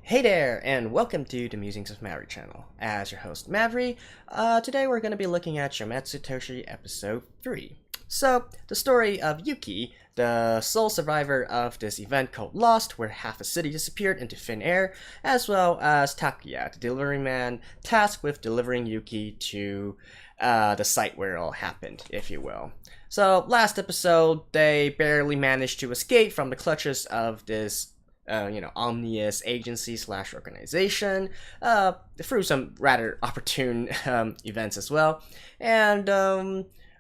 Hey there, and welcome to the Musings of Mavri channel. As your host, Mavri, today we're going to be looking at Shoumetsu Toshi episode 3. So, the story of Yuki, the sole survivor of this event called Lost, where half a city disappeared into thin air, as well as Takuya, the delivery man tasked with delivering Yuki to the site where it all happened, if you will. So, last episode, they barely managed to escape from the clutches of this omnious agency slash organization, through some rather opportune events as well. And,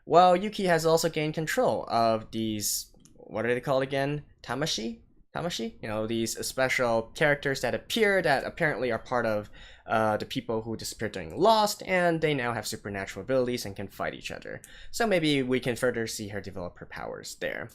Yuki has also gained control of these, what are they called again? Tamashi? Tamashi? These special characters that appear that apparently are part of the people who disappeared during Lost, and they now have supernatural abilities and can fight each other. So maybe we can further see her develop her powers there.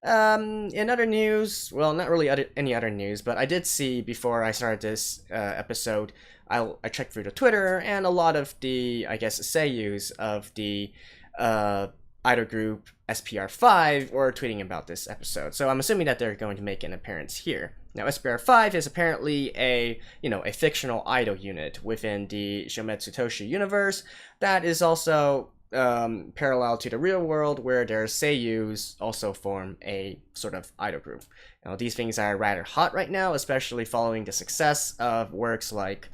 In other news, well, not really any other news, but I did see before I started this episode, I checked through the Twitter, and a lot of the, I guess, seiyus of the idol group SPR5 were tweeting about this episode. So I'm assuming that they're going to make an appearance here. Now, SPR5 is apparently a fictional idol unit within the Shoumetsu Toshi universe that is also parallel to the real world, where their seiyus also form a sort of idol group. These things are rather hot right now, especially following the success of works like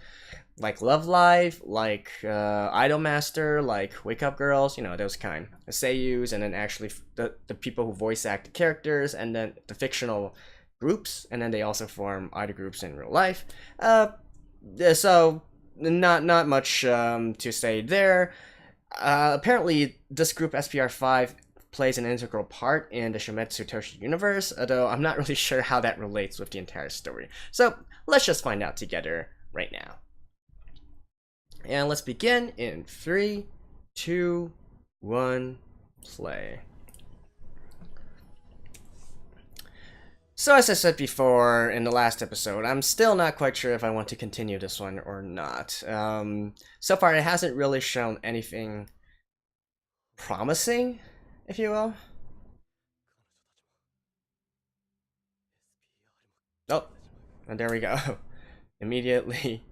Love Live, like Idol Master, like Wake Up Girls, those kind of seiyus, and then actually the people who voice act the characters, and then the fictional groups, and then they also form idol groups in real life. So not much to say there. Apparently, this group SPR5 plays an integral part in the Shoumetsu Toshi universe, although I'm not really sure how that relates with the entire story. So let's just find out together right now. And let's begin in 3, 2, 1, play. So as I said before in the last episode, I'm still not quite sure if I want to continue this one or not. So far it hasn't really shown anything promising, if you will. Oh, and there we go. Immediately.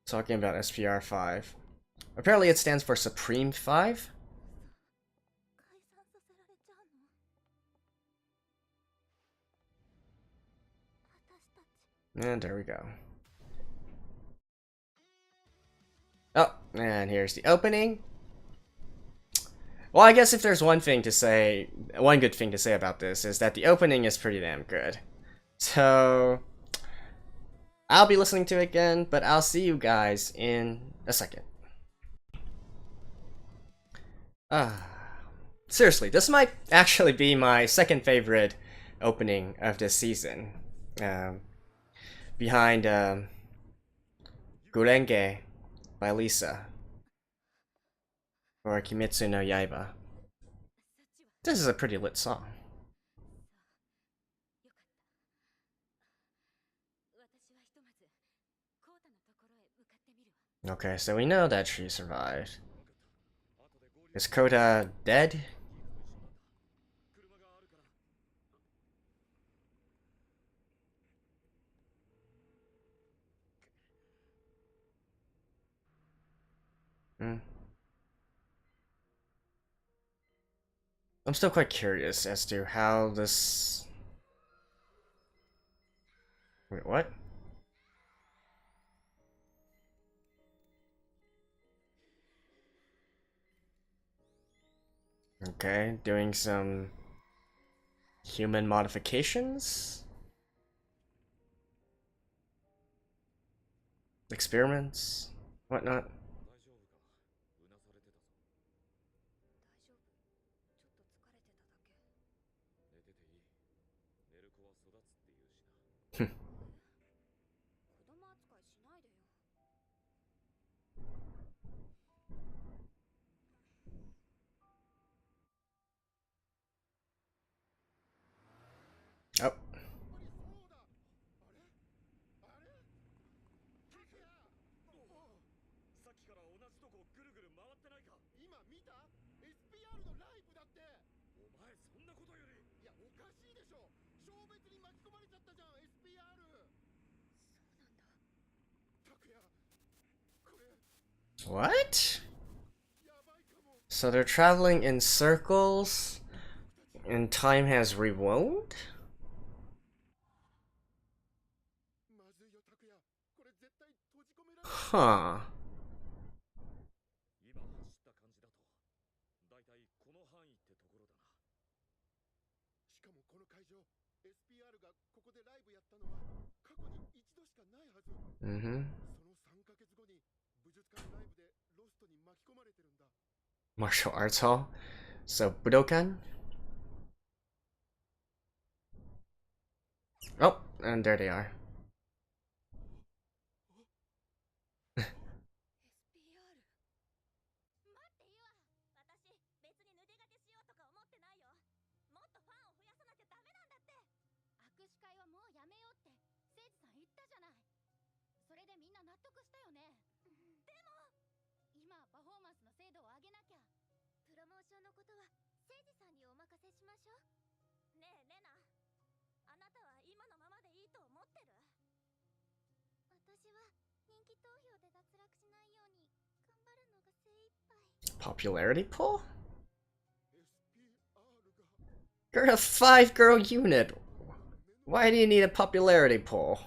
Talking about SPR5. Apparently it stands for Supreme 5. And there we go. Oh, and here's the opening. Well, I guess if there's one good thing to say about this is that the opening is pretty damn good. So, I'll be listening to it again, but I'll see you guys in a second. Seriously, this might actually be my second favorite opening of this season. Behind Gurenge by Lisa, or Kimetsu no Yaiba. This is a pretty lit song. Okay, so we know that she survived. Is Kota dead? I'm still quite curious as to how this... Wait, what? Okay, doing some human modifications? Experiments? Whatnot? Oh. What? So they're traveling in circles and time has rewound? Huh. Mm-hmm. Martial arts hall? So, Budokan? Oh, and there they are. Popularity poll? You're a 5-girl unit. Why do you need a popularity poll?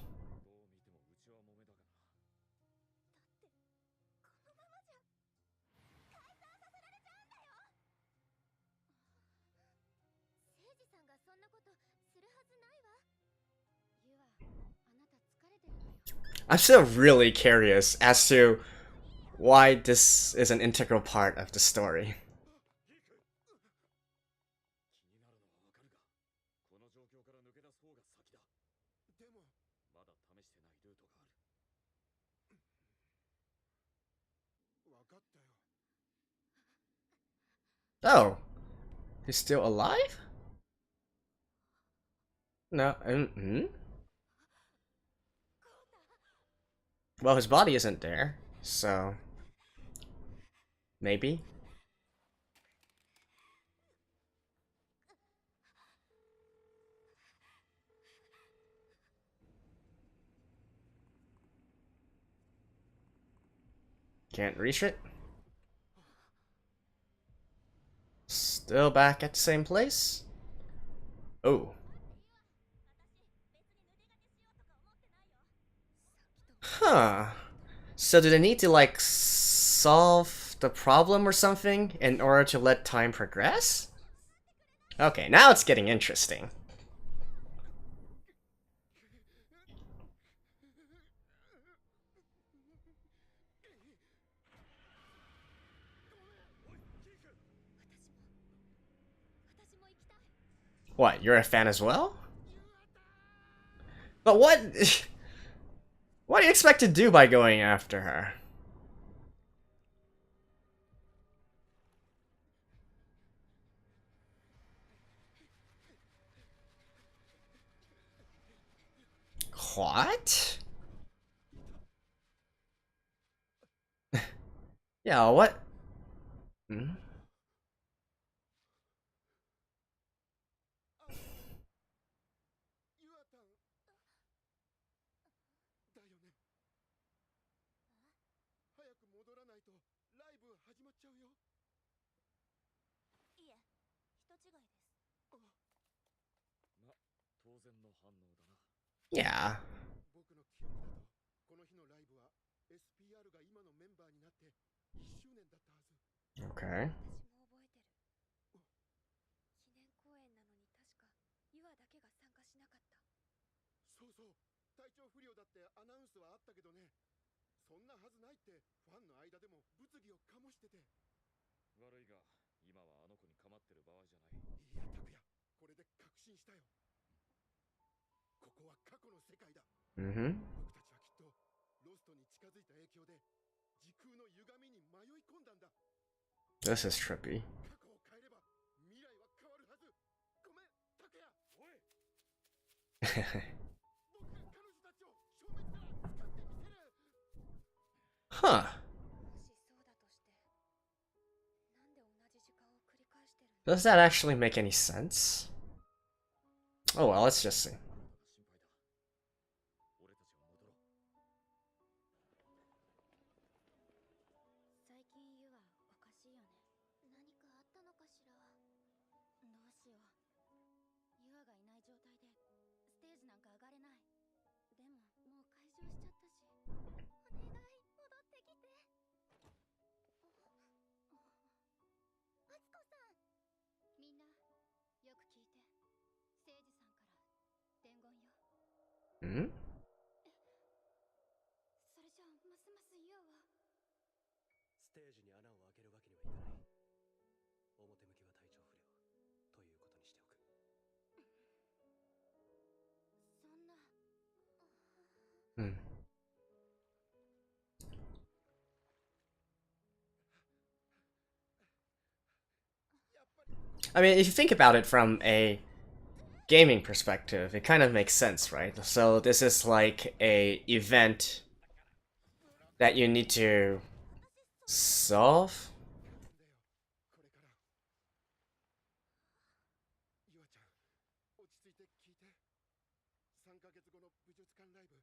I'm still really curious as to why this is an integral part of the story. Oh, he's still alive? No. Well, his body isn't there, so maybe. Can't reach it. Still back at the same place? Oh. Huh. So do they need to, like, solve the problem or something in order to let time progress? Okay, now it's getting interesting. What, you're a fan as well? But what... what do you expect to do by going after her? What? Yeah, what? Hmm? Yeah. Okay. Mm-hmm. This is trippy. Huh. Does that actually make any sense? Oh well, let's just see. Hmm? ステージに穴を開けるわけにはいかない。表向きは体調不良ということにしておく。そんな。Hmm. I mean, if you think about it from a gaming perspective, it kind of makes sense, right? So this is like a event that you need to solve. これからゆあちゃん、落ち着いて聞いて。3ヶ月後の武術館ライブ、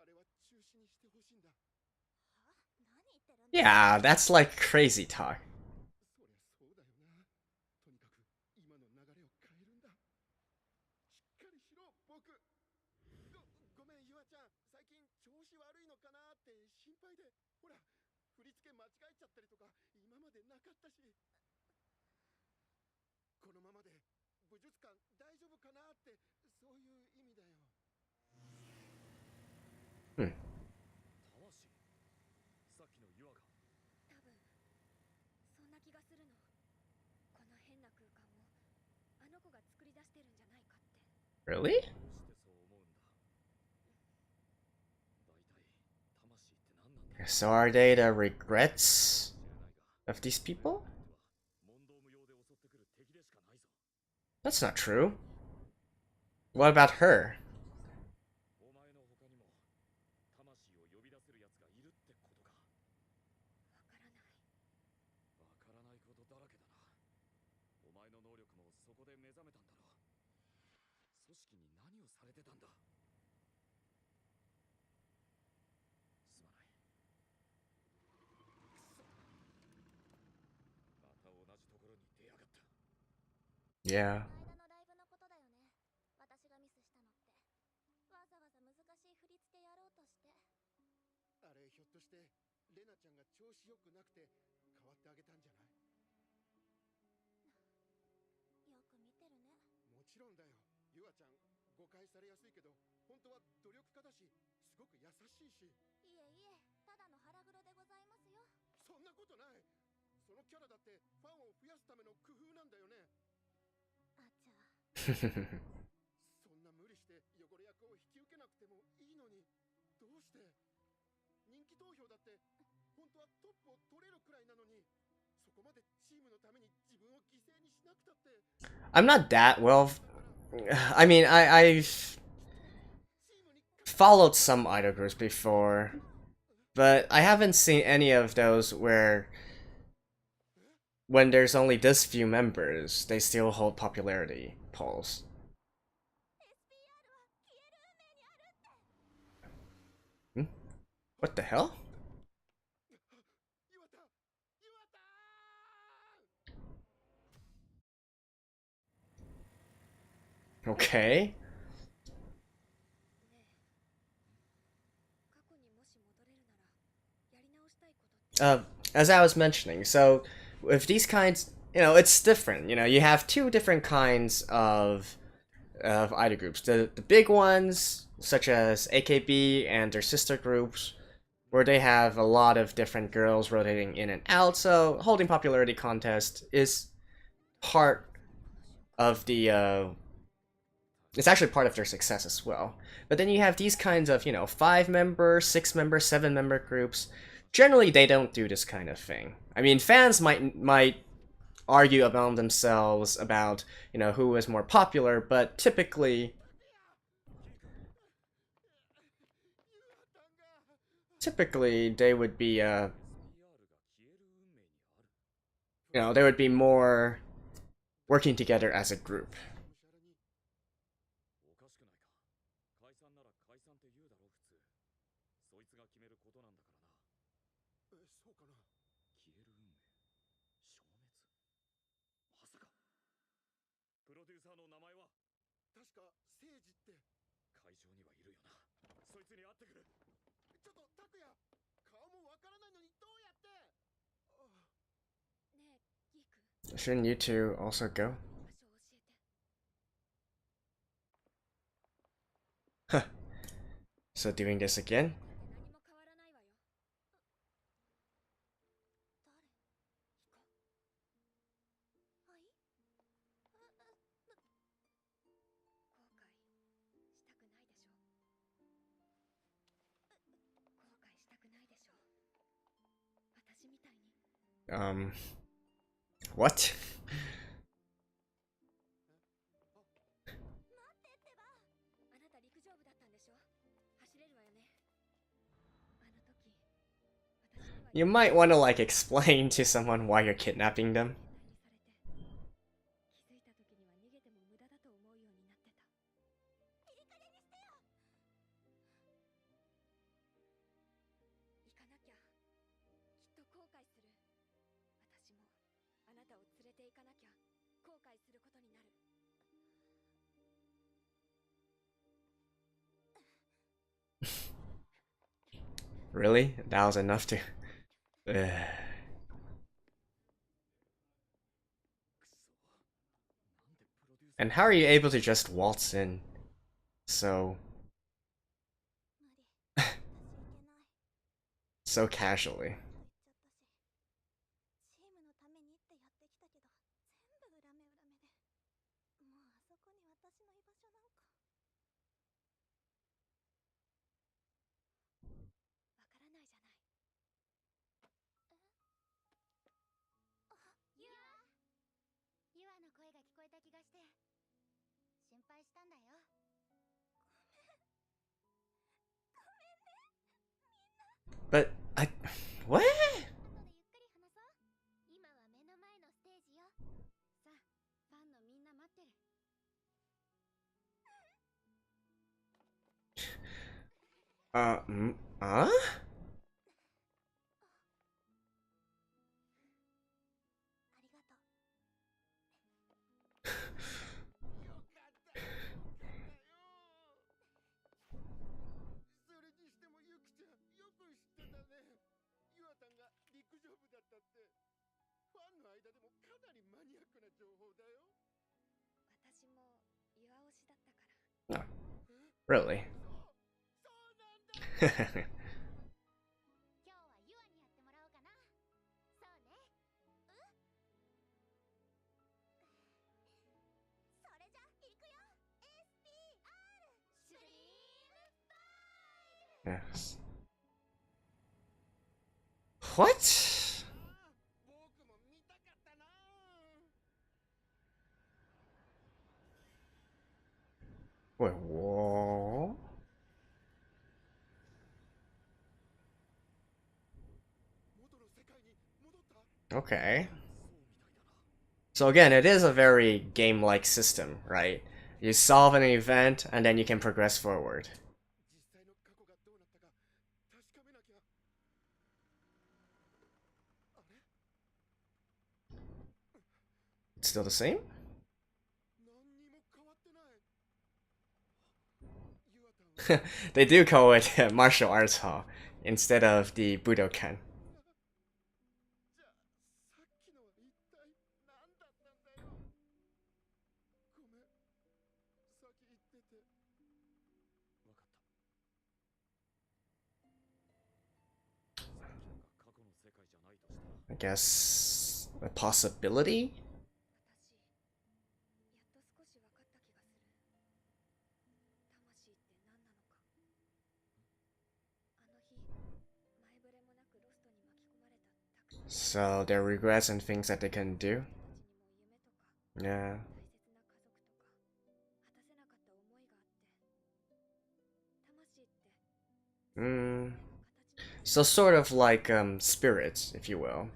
あれは中止にしてほしいんだ。 Yeah, that's like crazy talk. そりゃそうだよな。とにかく今の流れを変えるんだ。しっかりしろ、僕。ごめん、ゆあちゃん。最近調子悪いのかなって心配で。ほら、振り付け間違えちゃったりとか今までなかったし。このままで武術館大丈夫かなって、そういう意味だよ。Hmm. 魂、さっきのユアが。多分そんな気がするの。この変な空間もあの子が作り出してるんじゃないかって。 Really? どうしてそう思うんだ。大体魂って何なんだ。 So are they the regrets of these people? 問答無用で襲ってくる敵でしかないぞ。 That's not true. What about her? お前の他にも魂を呼び出せる奴がいるってことか。わからない。わからないことだらけだな。お前の能力もそこで目覚めたんだろう。組織に何をされてたんだ。すまない。くそ。また同じところに出やがった。 Yeah. この間のライブのことだよね。私がミスしたのって。わざわざ難しい振り付けやろうとして。あれひょっとしてレナちゃんが調子良くなくて変わってあげたんじゃない。よく見てるね。もちろんだよ。ユアちゃん誤解されやすいけど本当は努力家だしすごく優しいし。いえいえ、ただの腹黒でございますよ。そんなことない。そのキャラだってファンを増やすための工夫なんだよね。あちゃ。そんな無理して汚れ役を引き受けなくてもいいのに。どうして。人気投票だって本当はトップを取れるくらいなのに、そこまでチームのために自分を犠牲にしなくたって。 I'm not that well. I mean, I've followed some idol groups before, but I haven't seen any of those where when there's only this few members, they still hold popularity polls. Hmm? What the hell? Okay. ねえ、過去にもし戻れるならやり直したいことって。As I was mentioning, so with these kinds, it's different. You have two different kinds of idol groups. The big ones, such as AKB and their sister groups, where they have a lot of different girls rotating in and out. So holding popularity contest is part of the it's actually part of their success as well. But then you have these kinds of, 5-member, 6-member, 7-member groups. Generally, they don't do this kind of thing. I mean, fans might argue among themselves about, who is more popular, but typically they would be they would be more working together as a group. おかしくないか。解散なら解散って言うだろう普通。そいつが決めることなんだからな。そうかな。消える運命、消滅。まさか。プロデューサーの名前は確か聖司って。会場にはいるよな。そいつに会ってくる。ちょっと拓也、顔もわからないのにどうやって。ねえギーク Shouldn't you two also go? 場所を教えて。 Huh. So doing this again? 何も変わらないわよ。誰行こう。はい。後悔したくないでしょ。後悔したくないでしょ。私みたいに。What? 待ってってば。あなた陸上部だったんでしょ。走れるわよね。あの時私には You might want to like explain to someone why you're kidnapping them. 携帯にされて、気づいた時には逃げても無駄だと思うようになってた。いい加減にしてよ。行かなきゃ。きっと後悔する。私もあなたを連れて行かなきゃ後悔することになる。Really? That was enough to. Ugh. And how are you able to just waltz in so 無理。私行けない。 so casually? と言っちゃったし、チームのためにってやってきたけど、全部裏目裏目で、もうあそこに私の居場所なんか。わからないじゃない。ユアの声が聞こえた気がして心配したんだよ。But I. What? 後でゆっくり話そう。今は目の前のステージよ。さあ、ファンのみんな待ってる。Huh? ありがとう。よかったよ。それにしてもユキちゃん、よく知ってたね。ユアタンが陸上部だったって。ファンの間でもかなりマニアックな情報だよ。私もユア推しだったから。Really? そうなんだ。今日はユアにやってもらおうかな。そうね。それじゃ行くよ。 SPR シュリーム Yes. What? 僕も見たかったな。Wait, whoa. 元の世界に戻った。 Okay. そうみたいだな。 So again, it is a very game-like system, right? You solve an event and then you can progress forward. 実際の過去がどうなったか確かめなきゃ。あれ、 It's still the same? 何にも変わってない。ユアタンは They do call it martial arts hall instead of the Budokan. じゃあさっきのは一体何だったんだよ。ごめん、先行ってて。わかった。さっきのが過去の世界じゃないとしたら。 I guess a possibility? 私、やっと少し分かった気がする。魂って何なのか。あの日、前触れもなくロストに巻き込まれたたくさんの So there are regrets and things that they couldn't do. 人たちにも夢とか Yeah. 大切な家族とか果たせなかった思いがあって、魂って Mm. 声の形に So sort of like spirits, if you will. ア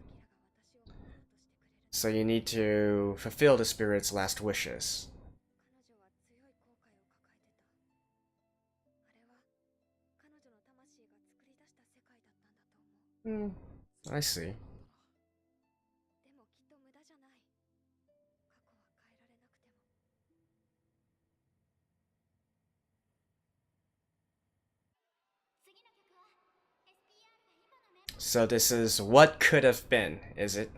キラが私を守ろうとしてくれる。 So you need to fulfill the spirit's last wishes. 彼女は強い後悔を抱えてた。あれは彼女の魂が作り出した世界だったんだと思う。 I see. でもきっと無駄じゃない。過去は変えられなくても。次の曲は So this is what could have been, is it?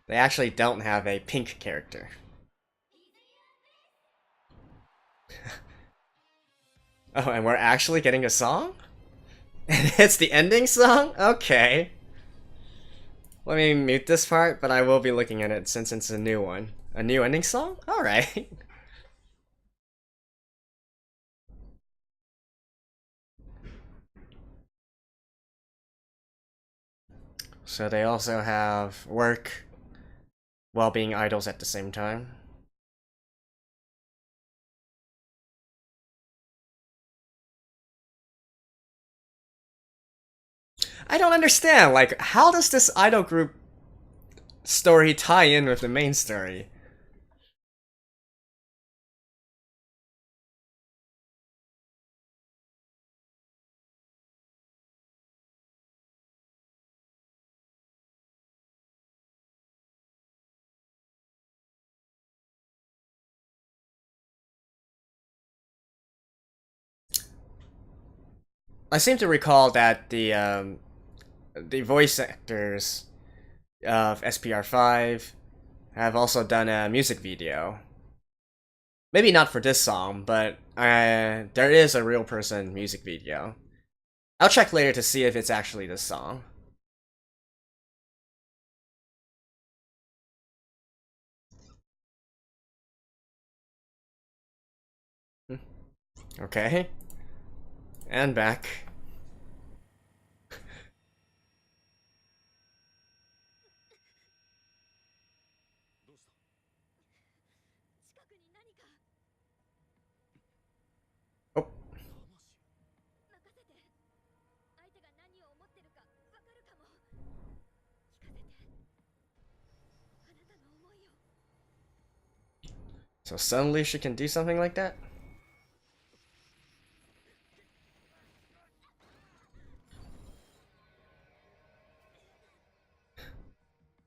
They actually don't have a pink character. Oh, and we're actually getting a song? And it's the ending song? Okay. Let me mute this part, but I will be looking at it since it's a new one. A new ending song? Alright. So they also have work while being idols at the same time. I don't understand, like, how does this idol group story tie in with the main story? I seem to recall that the voice actors of SPR5 have also done a music video. Maybe not for this song, but there is a real person music video. I'll check later to see if it's actually this song. Okay. And back. Oh. So suddenly she can do something like that?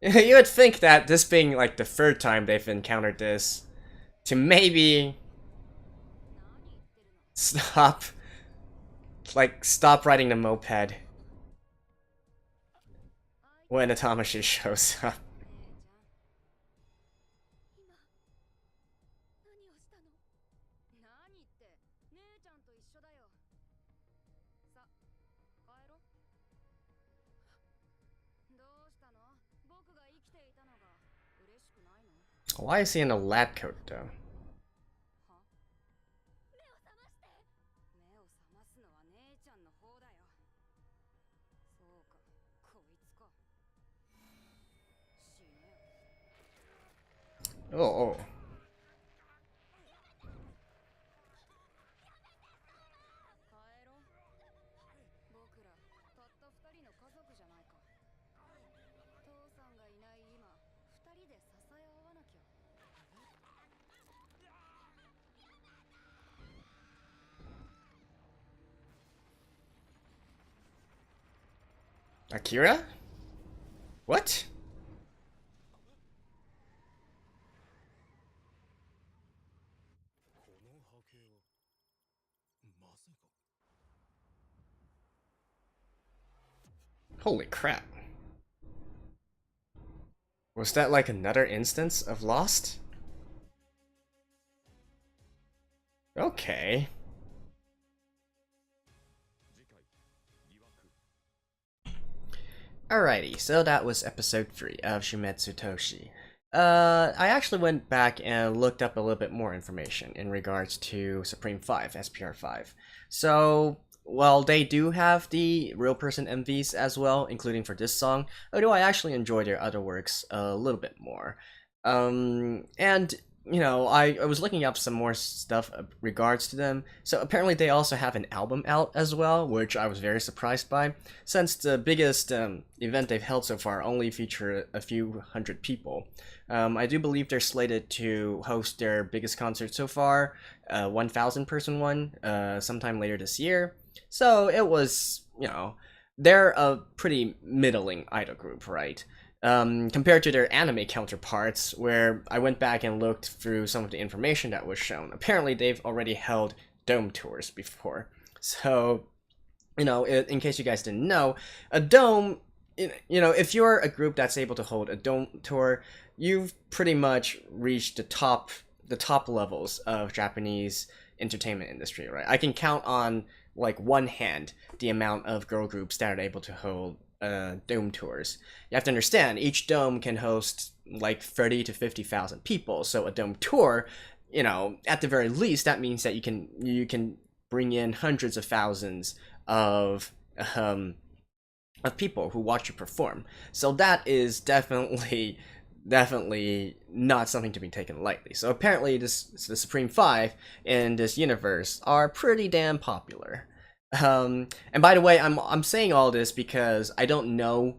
You would think that this being like the third time they've encountered this, to maybe stop, stop riding the moped when the Tamashi shows up. Why is he in a lab coat though? Oh, oh. Akira? What? Holy crap. Was that like another instance of Lost? Okay. Alrighty, so that was episode 3 of Shoumetsu Toshi. I actually went back and looked up a little bit more information in regards to Supreme 5, SPR5. So, while they do have the real person MVs as well, including for this song, although I actually enjoy their other works a little bit more. And I was looking up some more stuff regards to them. So apparently they also have an album out as well, which I was very surprised by, since the biggest event they've held so far only featured a few hundred people. I do believe they're slated to host their biggest concert so far, 1,000 person one, sometime later this year. So it was, they're a pretty middling idol group, right? Compared to their anime counterparts, where I went back and looked through some of the information that was shown. Apparently, they've already held dome tours before. So, in case you guys didn't know, a dome, if you're a group that's able to hold a dome tour, you've pretty much reached the top levels of Japanese entertainment industry, right? I can count on like one hand the amount of girl groups that are able to hold dome tours. You have to understand, each dome can host like 30 to 50,000 people. So a dome tour, at the very least, that means that you can bring in hundreds of thousands of people who watch you perform. So that is definitely not something to be taken lightly. So apparently the Supreme Five in this universe are pretty damn popular. And by the way, I'm saying all this because I don't know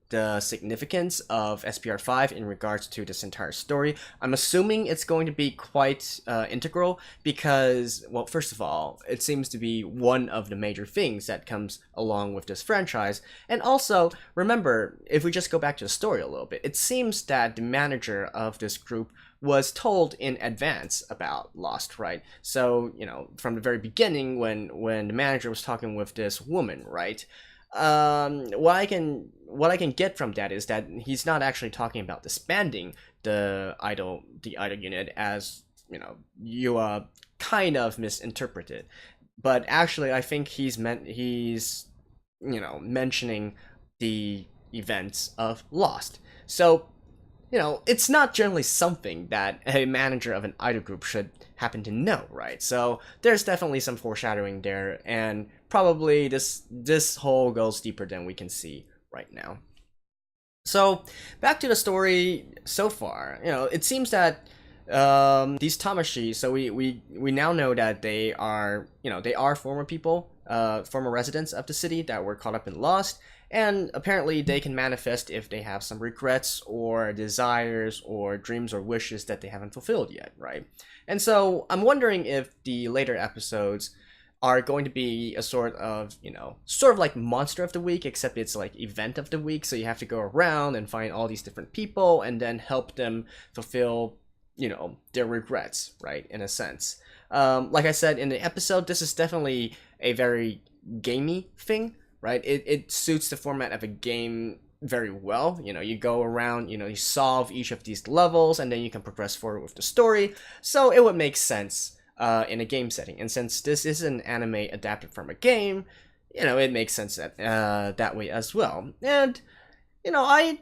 the significance of SPR5 in regards to this entire story. I'm assuming it's going to be quite integral because, well, first of all, it seems to be one of the major things that comes along with this franchise. And also, remember, if we just go back to the story a little bit, it seems that the manager of this group was told in advance about Lost, right? So, from the very beginning when the manager was talking with this woman, right? What I can get from that is that he's not actually talking about disbanding the idol unit, as you kind of misinterpreted, but actually I think he's mentioning the events of Lost. So it's not generally something that a manager of an idol group should happen to know, right? So there's definitely some foreshadowing there, and probably this whole goes deeper than we can see right now. So back to the story so far, it seems that these Tamashi, so we now know that they are former people, former residents of the city that were caught up in Lost. And apparently they can manifest if they have some regrets or desires or dreams or wishes that they haven't fulfilled yet, right? And so I'm wondering if the later episodes are going to be a sort of like Monster of the Week, except it's like Event of the Week. So you have to go around and find all these different people and then help them fulfill, their regrets, right? In a sense. Like I said in the episode, this is definitely a very gamey thing. Right, it suits the format of a game very well. You go around, you solve each of these levels, and then you can progress forward with the story. So it would make sense in a game setting. And since this is an anime adapted from a game, it makes sense that way as well. And I'd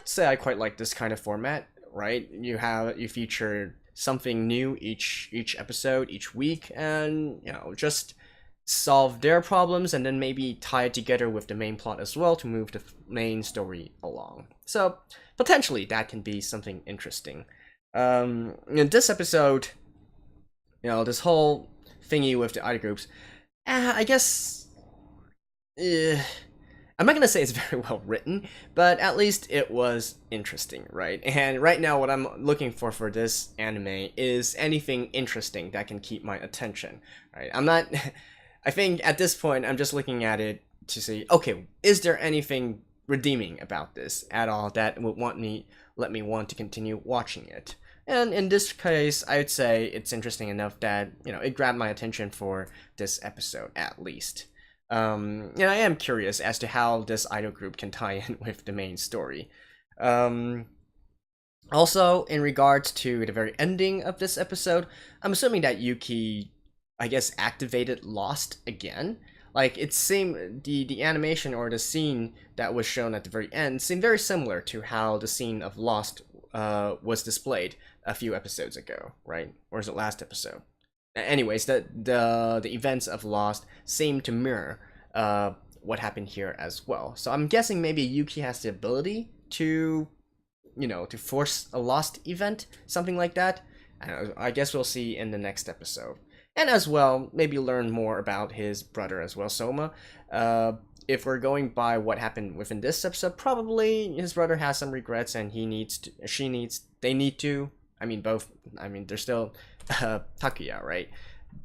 say I quite like this kind of format. Right, you feature something new each episode, each week, and just solve their problems and then maybe tie it together with the main plot as well to move the main story along. So potentially that can be something interesting. In this episode, this whole thingy with the idol groups, I guess I'm not gonna say it's very well written, but at least it was interesting, right? And right now what I'm looking for this anime is anything interesting that can keep my attention, right? I think at this point, I'm just looking at it to see, okay, is there anything redeeming about this at all that would let me want to continue watching it? And in this case, I'd say it's interesting enough that, it grabbed my attention for this episode, at least. And I am curious as to how this idol group can tie in with the main story. Also, in regards to the very ending of this episode, I'm assuming that Yuki, I guess, activated Lost again. Like, it seemed the animation or the scene that was shown at the very end seemed very similar to how the scene of Lost was displayed a few episodes ago, right? Or is it last episode? Anyways, the events of Lost seem to mirror what happened here as well. So I'm guessing maybe Yuki has the ability to, to force a Lost event, something like that. I guess we'll see in the next episode. And as well, maybe learn more about his brother as well, Soma. If we're going by what happened within this episode, probably his brother has some regrets and they need to. I mean, both. I mean, they're still Takuya, right?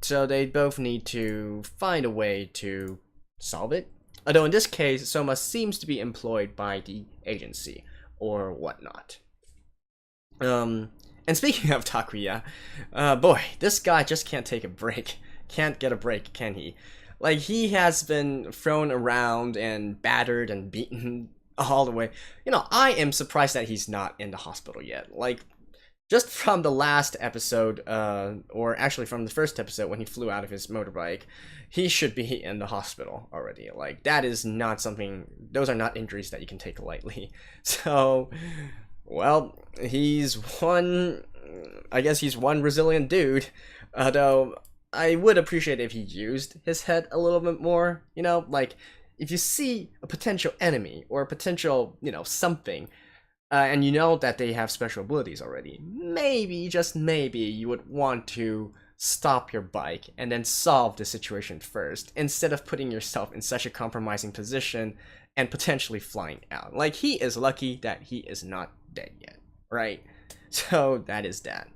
So they both need to find a way to solve it. Although in this case, Soma seems to be employed by the agency or whatnot. And speaking of Takuya, boy, this guy just can't take a break. Can't get a break, can he? Like, he has been thrown around and battered and beaten all the way. You know, I am surprised that he's not in the hospital yet. Like, just from the last episode, or actually from the first episode when he flew out of his motorbike, he should be in the hospital already. Like, that is not something, those are not injuries that you can take lightly. So, well, he's one, I guess he's one resilient dude, though I would appreciate if he used his head a little bit more, you know, like, if you see a potential enemy, or a potential, you know, something, and you know that they have special abilities already, maybe, just maybe, you would want to stop your bike and then solve the situation first, instead of putting yourself in such a compromising position and potentially flying out. Like, he is lucky that he is not dead yet, right? So, that is that.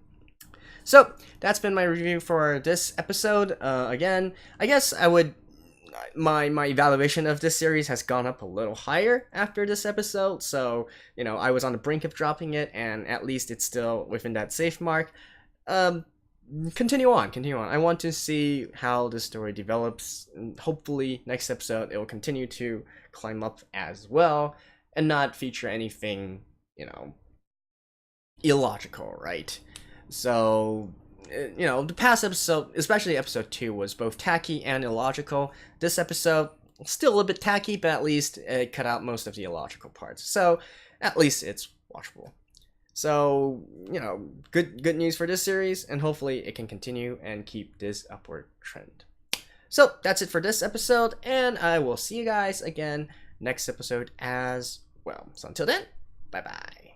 So, that's been my review for this episode. Again, I guess I would... My evaluation of this series has gone up a little higher after this episode, so, you know, I was on the brink of dropping it, and at least it's still within that safe mark. Continue on. I want to see how this story develops, and hopefully next episode it will continue to climb up as well, and not feature anything, you know, illogical, right? So, you know, the past episode, especially episode 2, was both tacky and illogical. This episode, still a little bit tacky, but at least it cut out most of the illogical parts. So, at least it's watchable. So, you know, good news for this series, and hopefully it can continue and keep this upward trend. So, that's it for this episode, and I will see you guys again next episode as well. So, until then, bye-bye.